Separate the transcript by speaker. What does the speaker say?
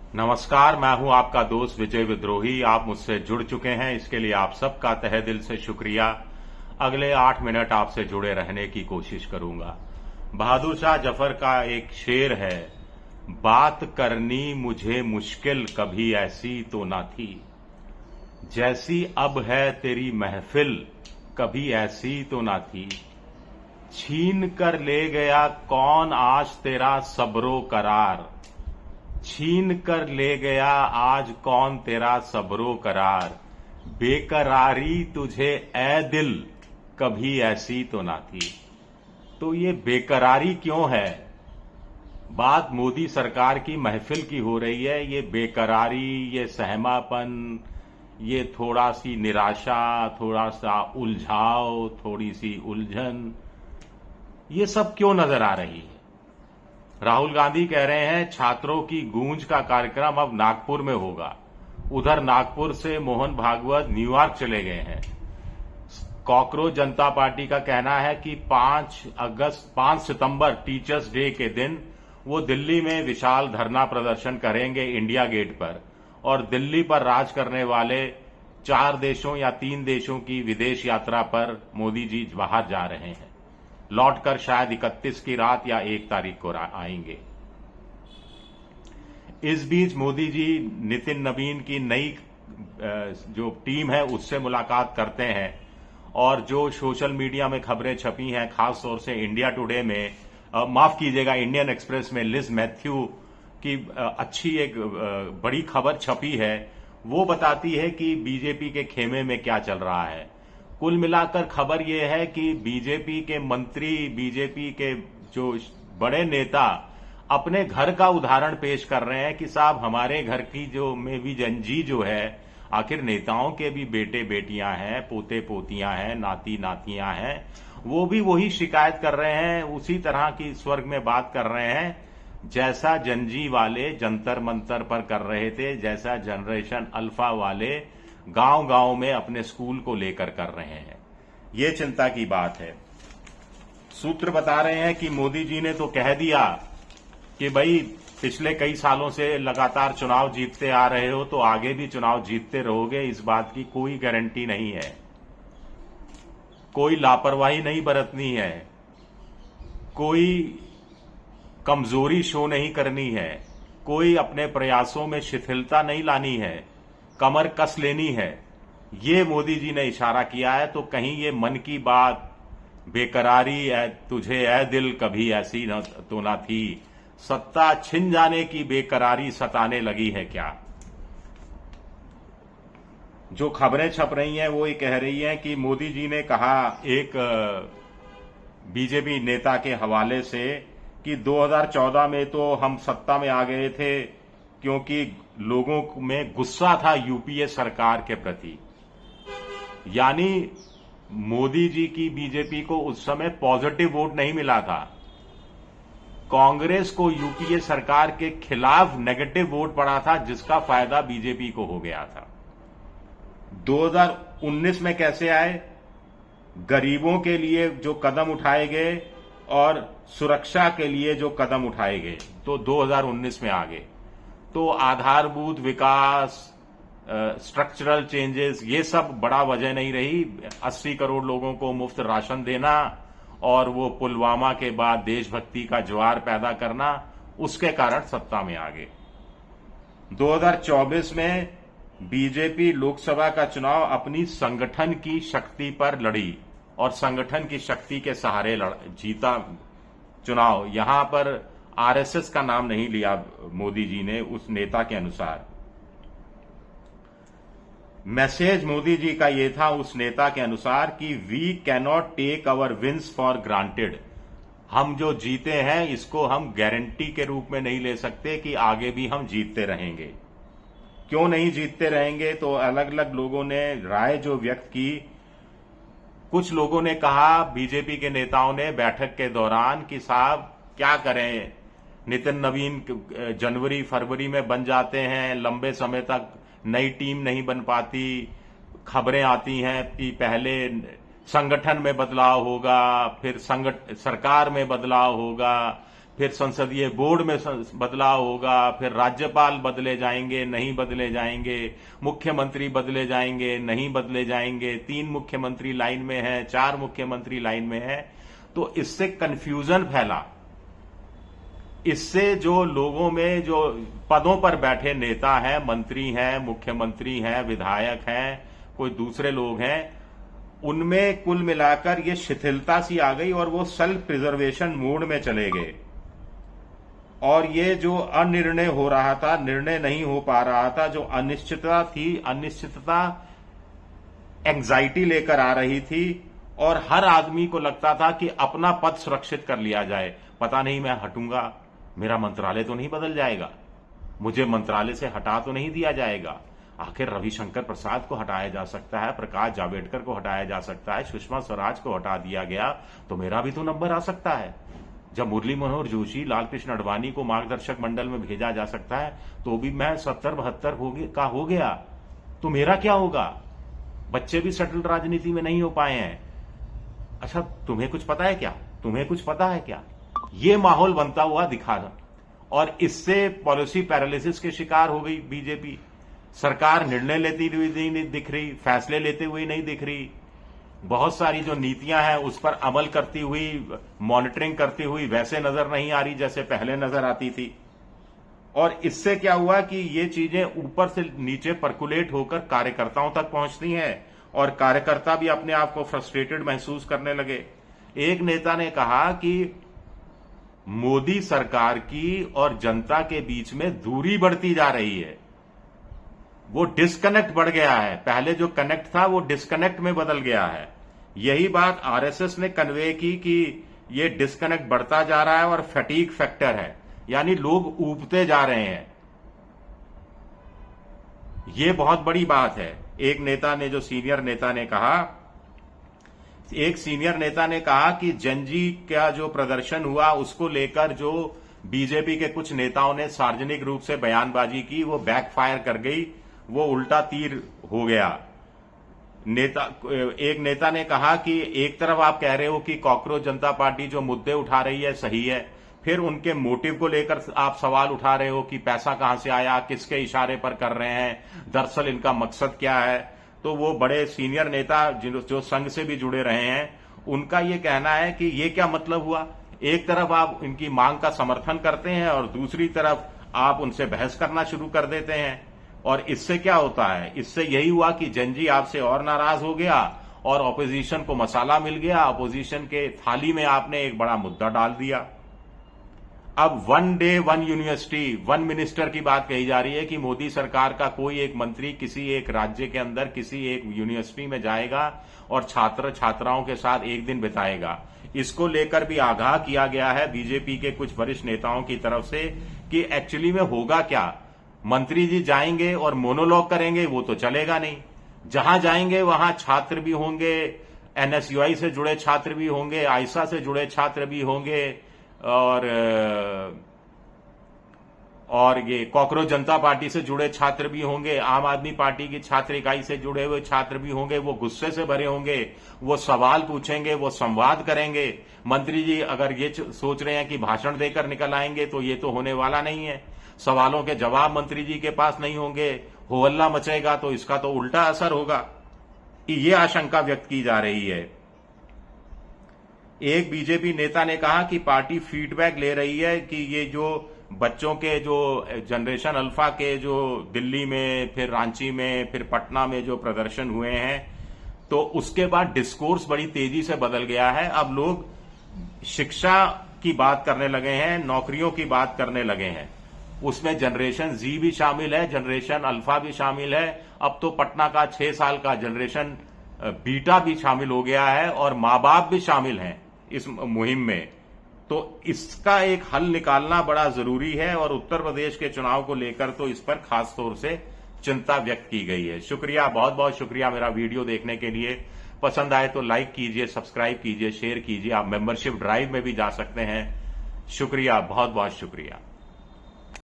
Speaker 1: नमस्कार, मैं हूं आपका दोस्त विजय विद्रोही। आप मुझसे जुड़ चुके हैं, इसके लिए आप सबका तहे दिल से शुक्रिया। अगले 8 मिनट आपसे जुड़े रहने की कोशिश करूंगा। बहादुर शाह जफर का एक शेर है, बात करनी मुझे मुश्किल कभी ऐसी तो ना थी, जैसी अब है तेरी महफिल कभी ऐसी तो ना थी। छीन कर ले गया कौन आज तेरा सब्रो करार, छीन कर ले गया आज कौन तेरा सब्रो करार। बेकरारी तुझे ए दिल कभी ऐसी तो ना थी। तो ये बेकरारी क्यों है? बात मोदी सरकार की महफिल की हो रही है। ये बेकरारी, ये सहमापन, ये थोड़ा सी निराशा, थोड़ा सा उलझाव, थोड़ी सी उलझन, ये सब क्यों नजर आ रही है? राहुल गांधी कह रहे हैं छात्रों की गूंज का कार्यक्रम अब नागपुर में होगा। उधर नागपुर से मोहन भागवत न्यूयॉर्क चले गए हैं। कॉकरोच जनता पार्टी का कहना है कि 5 सितंबर टीचर्स डे के दिन वो दिल्ली में विशाल धरना प्रदर्शन करेंगे इंडिया गेट पर, और दिल्ली पर राज करने वाले 4 देशों या 3 देशों की विदेश यात्रा पर मोदी जी बाहर जा रहे हैं। लौटकर शायद 31 की रात या 1 तारीख को आएंगे। इस बीच मोदी जी नितिन नवीन की नई जो टीम है उससे मुलाकात करते हैं, और जो सोशल मीडिया में खबरें छपी हैं, खास तौर से इंडिया टुडे में, माफ कीजिएगा इंडियन एक्सप्रेस में लिज मैथ्यू की अच्छी एक बड़ी खबर छपी है। वो बताती है कि बीजेपी के खेमे में क्या चल रहा है। कुल मिलाकर खबर यह है कि बीजेपी के मंत्री, बीजेपी के जो बड़े नेता अपने घर का उदाहरण पेश कर रहे हैं कि साहब हमारे घर की जो में भी जंजी जो है, आखिर नेताओं के भी बेटे बेटियां हैं, पोते पोतियां हैं, नाती नातियां हैं, वो भी वही शिकायत कर रहे हैं, उसी तरह की स्वर्ग में बात कर रहे हैं जैसा जंजी वाले जंतर मंतर पर कर रहे थे, जैसा जनरेशन अल्फा वाले गांव गांव में अपने स्कूल को लेकर कर रहे हैं। ये चिंता की बात है। सूत्र बता रहे हैं कि मोदी जी ने तो कह दिया कि भाई पिछले कई सालों से लगातार चुनाव जीतते आ रहे हो तो आगे भी चुनाव जीतते रहोगे, इस बात की कोई गारंटी नहीं है। कोई लापरवाही नहीं बरतनी है, कोई कमजोरी शो नहीं करनी है, कोई अपने प्रयासों में शिथिलता नहीं लानी है, कमर कस लेनी है। ये मोदी जी ने इशारा किया है। तो कहीं ये मन की बात, बेकरारी तुझे ए दिल कभी ऐसी न तो ना थी, सत्ता छिन जाने की बेकरारी सताने लगी है क्या? जो खबरें छप रही हैं वो ये कह रही हैं कि मोदी जी ने कहा एक बीजेपी नेता के हवाले से कि 2014 में तो हम सत्ता में आ गए थे क्योंकि लोगों में गुस्सा था यूपीए सरकार के प्रति। यानी मोदी जी की बीजेपी को उस समय पॉजिटिव वोट नहीं मिला था। कांग्रेस को यूपीए सरकार के खिलाफ नेगेटिव वोट पड़ा था, जिसका फायदा बीजेपी को हो गया था। 2019 में कैसे आए? गरीबों के लिए जो कदम उठाए गए और सुरक्षा के लिए जो कदम उठाए गए, तो 2019 में आ गए। तो आधारभूत विकास, स्ट्रक्चरल चेंजेस, ये सब बड़ा वजह नहीं रही। 80 करोड़ लोगों को मुफ्त राशन देना और वो पुलवामा के बाद देशभक्ति का ज्वार पैदा करना, उसके कारण सत्ता में आ गए। 2024 में बीजेपी लोकसभा का चुनाव अपनी संगठन की शक्ति पर लड़ी और संगठन की शक्ति के सहारे जीता चुनाव। यहां पर आरएसएस का नाम नहीं लिया मोदी जी ने उस नेता के अनुसार। मैसेज मोदी जी का यह था उस नेता के अनुसार कि we cannot take our wins for granted. हम जो जीते हैं इसको हम गारंटी के रूप में नहीं ले सकते कि आगे भी हम जीतते रहेंगे। क्यों नहीं जीतते रहेंगे? तो अलग अलग लोगों ने राय जो व्यक्त की। कुछ लोगों ने कहा, बीजेपी के नेताओं ने बैठक के दौरान, कि साहब क्या करें, नितिन नवीन जनवरी फरवरी में बन जाते हैं, लंबे समय तक नई टीम नहीं बन पाती, खबरें आती हैं कि पहले संगठन में बदलाव होगा, फिर सरकार में बदलाव होगा, फिर संसदीय बोर्ड में बदलाव होगा, फिर राज्यपाल बदले जाएंगे, नहीं बदले जाएंगे, मुख्यमंत्री बदले जाएंगे, नहीं बदले जाएंगे, 3 मुख्यमंत्री लाइन में है, 4 मुख्यमंत्री लाइन में है। तो इससे कंफ्यूजन फैला। इससे जो लोगों में जो पदों पर बैठे नेता हैं, मंत्री हैं, मुख्यमंत्री हैं, विधायक हैं, कोई दूसरे लोग हैं, उनमें कुल मिलाकर ये शिथिलता सी आ गई और वो सेल्फ प्रिजर्वेशन मोड में चले गए। और ये जो अनिर्णय हो रहा था, निर्णय नहीं हो पा रहा था, जो अनिश्चितता थी, अनिश्चितता एंग्जाइटी लेकर आ रही थी और हर आदमी को लगता था कि अपना पद सुरक्षित कर लिया जाए। पता नहीं मैं हटूंगा, मेरा मंत्रालय तो नहीं बदल जाएगा, मुझे मंत्रालय से हटा तो नहीं दिया जाएगा। आखिर रविशंकर प्रसाद को हटाया जा सकता है, प्रकाश जावड़ेकर को हटाया जा सकता है, सुषमा स्वराज को हटा दिया गया तो मेरा भी तो नंबर आ सकता है। जब मुरली मनोहर जोशी, लालकृष्ण आडवाणी को मार्गदर्शक मंडल में भेजा जा सकता है तो भी मैं 70-72 का हो गया तो मेरा क्या होगा? बच्चे भी सेटल राजनीति में नहीं हो पाए हैं। अच्छा, तुम्हें कुछ पता है क्या? तुम्हें कुछ पता है क्या? ये माहौल बनता हुआ दिखा और इससे पॉलिसी पैरालिसिस के शिकार हो गई बीजेपी। सरकार निर्णय लेती हुई नहीं दिख रही, फैसले लेते हुए नहीं दिख रही, बहुत सारी जो नीतियां हैं उस पर अमल करती हुई, मॉनिटरिंग करती हुई वैसे नजर नहीं आ रही जैसे पहले नजर आती थी। और इससे क्या हुआ कि ये चीजें ऊपर से नीचे पर्कुलेट होकर कार्यकर्ताओं तक पहुंचती हैं और कार्यकर्ता भी अपने आप को फ्रस्ट्रेटेड महसूस करने लगे। एक नेता ने कहा कि मोदी सरकार की और जनता के बीच में दूरी बढ़ती जा रही है, वो डिस्कनेक्ट बढ़ गया है। पहले जो कनेक्ट था वो डिस्कनेक्ट में बदल गया है। यही बात आरएसएस ने कन्वे की कि ये डिस्कनेक्ट बढ़ता जा रहा है और फैटीग फैक्टर है, यानी लोग ऊबते जा रहे हैं। ये बहुत बड़ी बात है। एक नेता ने, जो सीनियर नेता ने कहा, एक सीनियर नेता ने कहा कि जनजी का जो प्रदर्शन हुआ उसको लेकर जो बीजेपी के कुछ नेताओं ने सार्वजनिक रूप से बयानबाजी की वो बैकफायर कर गई, वो उल्टा तीर हो गया। एक नेता ने कहा कि एक तरफ आप कह रहे हो कि कांग्रेस जनता पार्टी जो मुद्दे उठा रही है सही है, फिर उनके मोटिव को लेकर आप सवाल उठा रहे हो कि पैसा कहां से आया, किसके इशारे पर कर रहे हैं, दरअसल इनका मकसद क्या है। तो वो बड़े सीनियर नेता जो संघ से भी जुड़े रहे हैं, उनका ये कहना है कि ये क्या मतलब हुआ? एक तरफ आप इनकी मांग का समर्थन करते हैं और दूसरी तरफ आप उनसे बहस करना शुरू कर देते हैं। और इससे क्या होता है? इससे यही हुआ कि जनजी आपसे और नाराज हो गया और ऑपोजिशन को मसाला मिल गया। ऑपोजिशन के थाली में आपने एक बड़ा मुद्दा डाल दिया। अब 1 डे 1 यूनिवर्सिटी 1 मिनिस्टर की बात कही जा रही है कि मोदी सरकार का कोई एक मंत्री किसी एक राज्य के अंदर किसी एक यूनिवर्सिटी में जाएगा और छात्र छात्राओं के साथ एक दिन बिताएगा। इसको लेकर भी आगाह किया गया है बीजेपी के कुछ वरिष्ठ नेताओं की तरफ से कि एक्चुअली में होगा क्या। मंत्री जी जाएंगे और मोनोलॉग करेंगे, वो तो चलेगा नहीं। जहां जाएंगे वहां छात्र भी होंगे, एनएसयूआई से जुड़े छात्र भी होंगे, आयसा से जुड़े छात्र भी होंगे और ये कांग्रेस जनता पार्टी से जुड़े छात्र भी होंगे, आम आदमी पार्टी की छात्र इकाई से जुड़े हुए छात्र भी होंगे। वो गुस्से से भरे होंगे, वो सवाल पूछेंगे, वो संवाद करेंगे। मंत्री जी अगर ये सोच रहे हैं कि भाषण देकर निकल आएंगे तो ये तो होने वाला नहीं है। सवालों के जवाब मंत्री जी के पास नहीं होंगे, हो हल्ला मचेगा तो इसका तो उल्टा असर होगा। ये आशंका व्यक्त की जा रही है। एक बीजेपी नेता ने कहा कि पार्टी फीडबैक ले रही है कि ये जो बच्चों के जो जनरेशन अल्फा के जो दिल्ली में, फिर रांची में, फिर पटना में जो प्रदर्शन हुए हैं, तो उसके बाद डिस्कोर्स बड़ी तेजी से बदल गया है। अब लोग शिक्षा की बात करने लगे हैं, नौकरियों की बात करने लगे हैं। उसमें जनरेशन जी भी शामिल है, जनरेशन अल्फा भी शामिल है। अब तो पटना का 6 साल का जनरेशन बीटा भी शामिल हो गया है और मां बाप भी शामिल हैं इस मुहिम में। तो इसका एक हल निकालना बड़ा जरूरी है और उत्तर प्रदेश के चुनाव को लेकर तो इस पर खास तौर से चिंता व्यक्त की गई है। शुक्रिया, बहुत बहुत शुक्रिया मेरा वीडियो देखने के लिए। पसंद आए तो लाइक कीजिए, सब्सक्राइब कीजिए, शेयर कीजिए। आप मेंबरशिप ड्राइव में भी जा सकते हैं। शुक्रिया, बहुत बहुत शुक्रिया।